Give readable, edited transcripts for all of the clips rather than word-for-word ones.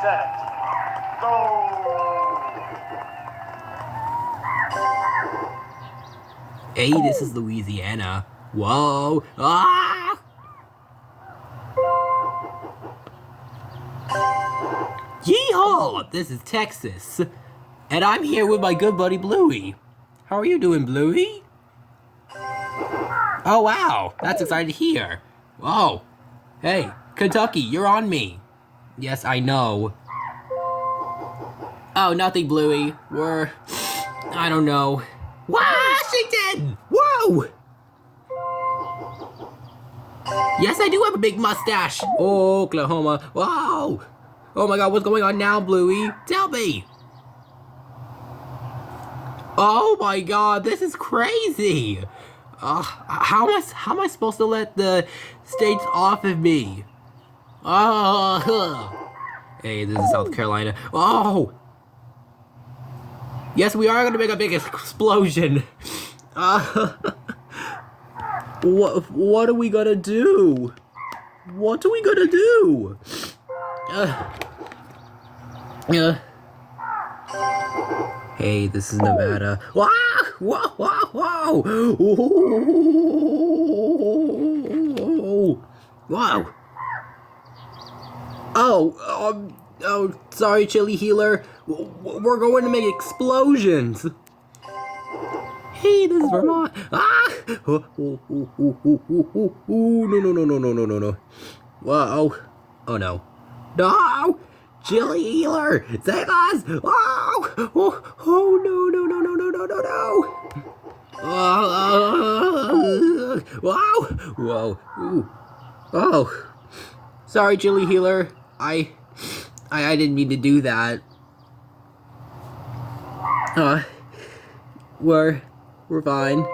set, go! Hey, this is Louisiana. Whoa! Ah! Yeehaw! This is Texas. And I'm here with my good buddy Bluey. How are you doing, Bluey? Oh, wow. That's exciting to hear. Whoa. Hey, Kentucky, you're on me. Yes, I know. Oh, nothing, Bluey. I don't know. Washington! Whoa! Yes, I do have a big mustache. Oklahoma. Whoa! Oh my god, what's going on now, Bluey? Tell me! Oh my god, this is crazy! How am I supposed to let the states off of me? Hey, this is South Carolina. Oh! Yes, we are gonna make a big explosion. What are we gonna do? What are we gonna do? Hey, this is Nevada. Whoa! Whoa! Whoa! Whoa! Wow! Oh, sorry, Chilli Healer. We're going to make explosions. Hey, this is Vermont. Ah! No! Whoa! Oh no! No! Chilli Healer, save us! Oh no! Whoa! Oh! Sorry, Chilli Healer. I didn't mean to do that. We're fine.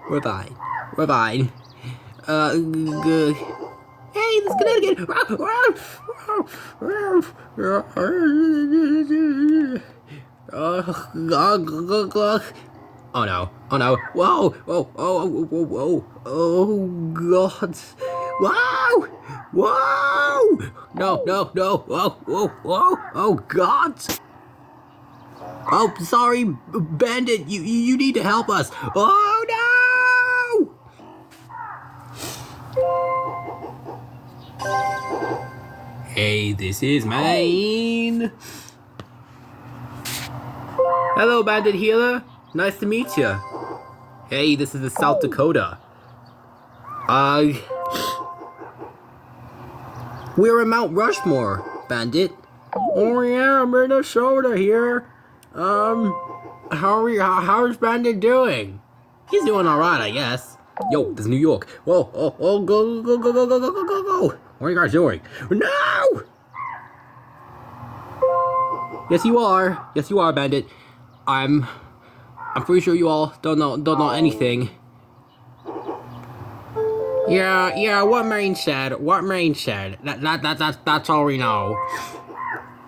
We're fine. Hey, this Connecticut! Oh no! Whoa! Oh god! Whoa! No! Whoa! Oh god! Oh, sorry, Bandit. You need to help us. Oh no! Hey, this is Maine. Hello, Bandit Healer. Nice to meet you. Hey, this is South Dakota. We're in Mount Rushmore, Bandit. Oh yeah, Minnesota here. How's Bandit doing? He's doing alright, I guess. Yo, this is New York. Whoa, go. What are you guys doing? No! Yes, you are, Bandit. I'm pretty sure you all don't know anything. Yeah, what Maine said. That's all we know.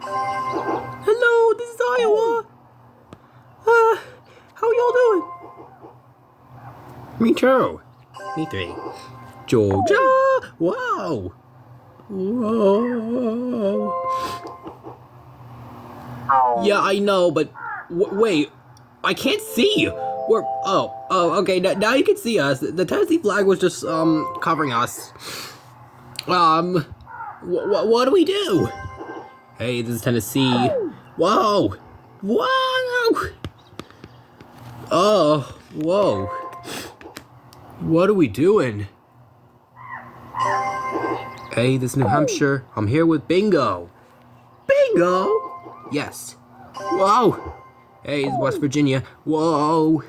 Hello, this is Iowa. How y'all doing? Me too. Me three. Georgia. Whoa. Yeah, I know, but wait, I can't see. Okay. Now you can see us. The Tennessee flag was just covering us. What do we do? Hey, this is Tennessee. Whoa. Oh, whoa. What are we doing? Hey, this is New Hampshire. I'm here with Bingo. Bingo? Yes. Whoa. Hey, it's West Virginia. Whoa.